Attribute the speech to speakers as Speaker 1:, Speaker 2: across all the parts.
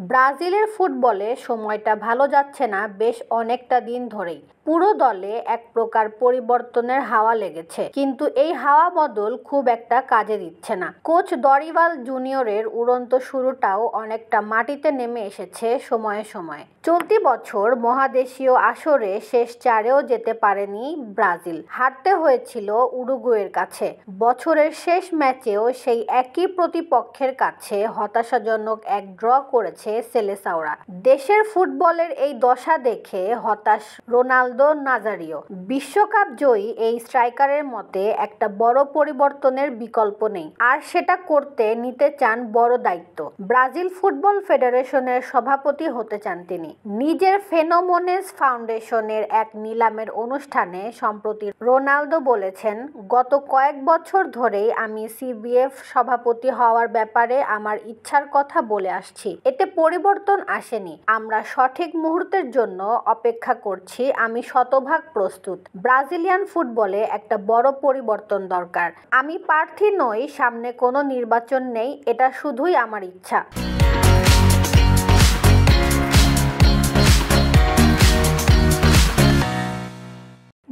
Speaker 1: ব্রাজিলের ফুটবলে সময়টা ভালো যাচ্ছে না বেশ অনেকটা দিন ধরেই। পুরো দলে এক প্রকার পরিবর্তনের হাওয়া লেগেছে, কিন্তু এই হাওয়া বদল খুব একটা কাজে দিচ্ছে না। কোচ দরিবাল জুনিয়রের উড়ন্ত শুরুটাও অনেকটা মাটিতে নেমে এসেছে সময়ে সময়ে। চলতি বছর মহাদেশীয় আসরে শেষ চারেও যেতে পারেনি ব্রাজিল, হারতে হয়েছিল উরুগুয়ের কাছে। বছরের শেষ ম্যাচেও সেই একই প্রতিপক্ষের কাছে হতাশাজনক এক ড্র করেছে সেলেসাওরা। দেশের ফুটবলের এই দশা দেখে হতাশ রোনালদো নাজারিও। বিশ্বকাপ জয়ী এই স্ট্রাইকারের মতে একটা বড় পরিবর্তনের বিকল্প নেই, আর সেটা করতে নিতে চান বড় দায়িত্ব। ব্রাজিল ফুটবল ফেডারেশনের সভাপতি হতে চান তিনি। নিজের ফেনোমোনেস ফাউন্ডেশনের এক নিলামের অনুষ্ঠানে সম্প্রতি রোনালদো বলেছেন, গত কয়েক বছর ধরেই আমি সিবিএফ সভাপতি হওয়ার ব্যাপারে আমার ইচ্ছার কথা বলে আসছি। এতে পরিবর্তন আসেনি, আমরা সঠিক মুহূর্তের জন্য অপেক্ষা করছি। আমি শতভাগ প্রস্তুত। ব্রাজিলিয়ান ফুটবলে একটা বড় পরিবর্তন দরকার। আমি প্রার্থী নই, সামনে কোনো নির্বাচন নেই, এটা শুধুই আমার ইচ্ছা।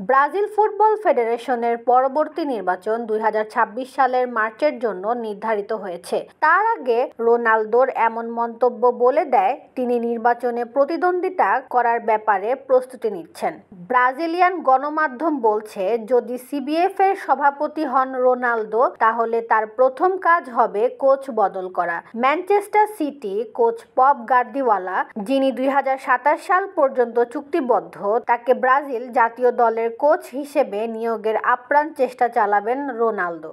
Speaker 1: ব্রাজিল ফুটবল ফেডারেশনের পরবর্তী নির্বাচন 2026 সালের মার্চের জন্য নির্ধারিত হয়েছে। তার আগে রোনালদোর এমন মন্তব্য বলে দেয় তিনি নির্বাচনে প্রতিদ্বন্দ্বিতা করার ব্যাপারে প্রস্তুতি নিচ্ছেন। ব্রাজিলিয়ান গণমাধ্যম বলছে, যদি সিবিএফ এর সভাপতি হন রোনালদো, তাহলে তার প্রথম কাজ হবে কোচ বদল করা। Manchester City coach Pep Guardiola, যিনি 2027 সাল পর্যন্ত চুক্তিবদ্ধ, তাকে ব্রাজিল জাতীয় দলের কোচ হিসেবে নিয়োগের আপ্রাণ চেষ্টা চালাবেন রোনালদো।